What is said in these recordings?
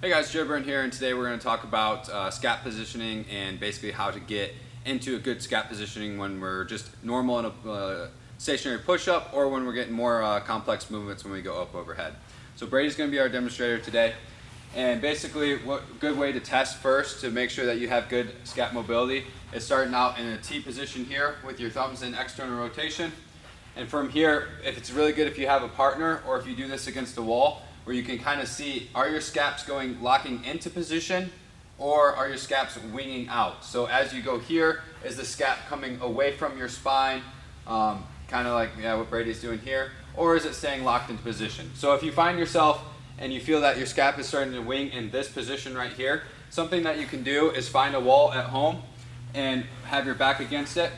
Hey guys, Joe Burn here, and today we're going to talk about scap positioning and basically how to get into a good scap positioning when we're just normal in a stationary push-up or when we're getting more complex movements when we go up overhead. So Brady's going to be our demonstrator today, and basically what good way to test first to make sure that you have good scap mobility is starting out in a T position here with your thumbs in external rotation. And from here, if it's really good if you have a partner or if you do this against a wall, where you can kind of see, are your scaps locking into position or are your scaps winging out? So as you go here, is the scap coming away from your spine, kind of like what Brady's doing here, or is it staying locked into position? So if you find yourself and you feel that your scap is starting to wing in this position right here, something that you can do is find a wall at home and have your back against it.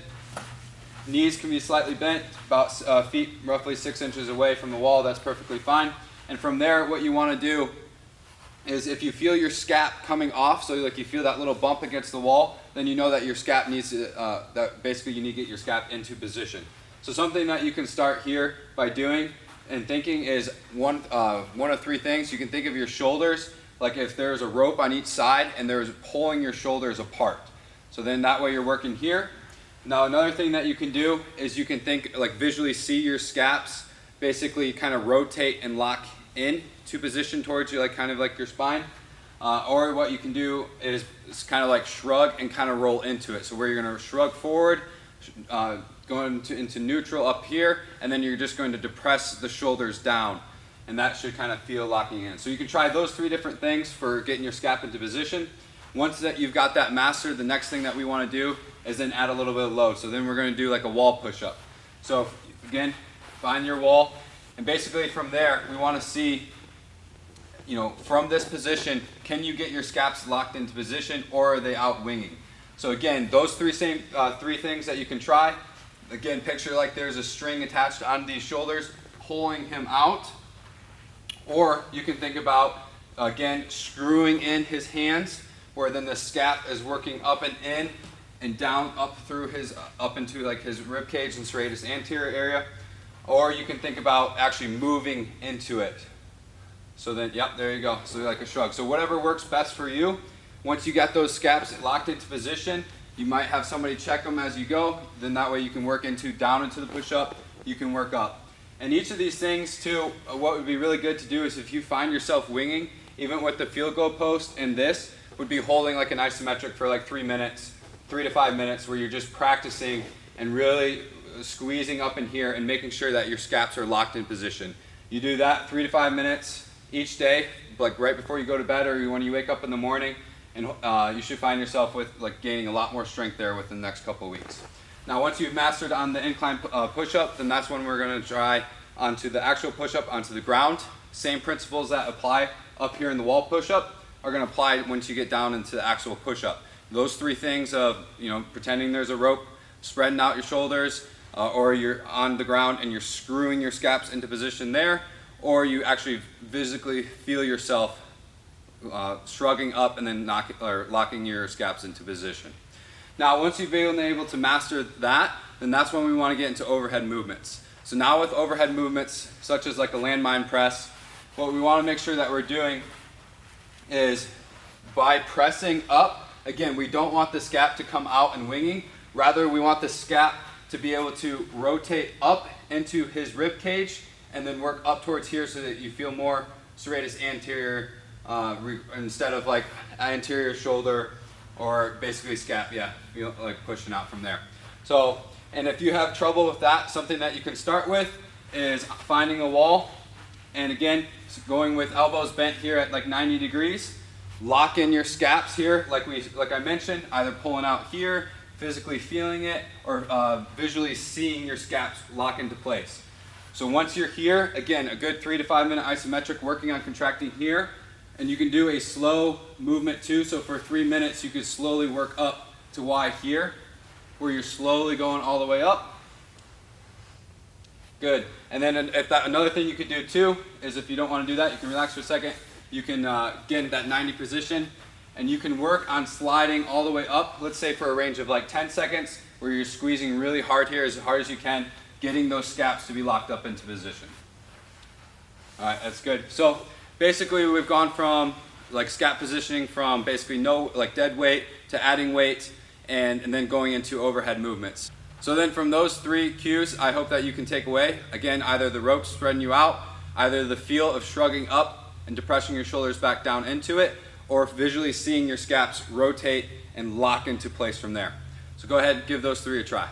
Knees can be slightly bent, about feet roughly 6 inches away from the wall. That's perfectly fine. And from there, what you want to do is if you feel your scap coming off, so like you feel that little bump against the wall, then you know that your scap needs to, that basically you need to get your scap into position. So something that you can start here by doing and thinking is one of three things. You can think of your shoulders, like if there's a rope on each side and there's pulling your shoulders apart. So then that way you're working here. Now another thing that you can do is you can think, like visually see your scaps basically kind of rotate and lock in to position towards you, like kind of like your spine. Or what you can do is kind of like shrug and kind of roll into it. So where you're going to shrug forward, going into neutral up here, and then you're just going to depress the shoulders down. And that should kind of feel locking in. So you can try those three different things for getting your scap into position. Once that you've got that mastered, the next thing that we want to do is then add a little bit of load. So then we're going to do like a wall push-up. So again, find your wall, and basically from there we want to see, from this position, can you get your scaps locked into position or are they out winging? So again, those three things that you can try. Again, picture like there's a string attached on these shoulders pulling him out, or you can think about again screwing in his hands where then the scap is working up and in and down up through up into like his rib cage and serratus anterior area. Or you can think about actually moving into it. So then, yep, there you go. So like a shrug. So whatever works best for you. Once you got those scaps locked into position, you might have somebody check them as you go. Then that way you can work down into the push-up. You can work up. And each of these things too, what would be really good to do is if you find yourself winging, even with the field goal post and this, would be holding like an isometric for like 3 to 5 minutes, where you're just practicing and really squeezing up in here and making sure that your scaps are locked in position. You do that 3 to 5 minutes each day, like right before you go to bed or when you wake up in the morning, and you should find yourself with gaining a lot more strength there within the next couple of weeks. Now once you've mastered on the incline push-up, then that's when we're going to try onto the actual push-up onto the ground. Same principles that apply up here in the wall push-up are going to apply once you get down into the actual push-up. Those three things of pretending there's a rope, spreading out your shoulders, or you're on the ground and you're screwing your scaps into position there, or you actually physically feel yourself shrugging up and then locking your scaps into position. Now once you've been able to master that, then that's when we want to get into overhead movements. So now with overhead movements such as like a landmine press, what we want to make sure that we're doing is by pressing up, again, we don't want the scap to come out and winging. Rather, we want the scap to be able to rotate up into his rib cage and then work up towards here so that you feel more serratus anterior instead of like anterior shoulder or basically scap, feel like pushing out from there. So, and if you have trouble with that, something that you can start with is finding a wall, and again, going with elbows bent here at like 90 degrees. Lock in your scaps here, like I mentioned, either pulling out here, physically feeling it, or visually seeing your scaps lock into place. So once you're here, again, a good 3 to 5 minute isometric working on contracting here, and you can do a slow movement too. So for 3 minutes, you could slowly work up to Y here, where you're slowly going all the way up. Good. And then another thing you could do too is if you don't want to do that, you can relax for a second. You can get in that 90 position, and you can work on sliding all the way up, let's say for a range of like 10 seconds, where you're squeezing really hard here, as hard as you can, getting those scaps to be locked up into position. All right, that's good. So basically we've gone from like scap positioning from basically no like dead weight to adding weight and then going into overhead movements. So then from those 3 cues, I hope that you can take away, again, either the rope spreading you out, either the feel of shrugging up and depressing your shoulders back down into it, or visually seeing your scaps rotate and lock into place from there. So go ahead and give those 3 a try.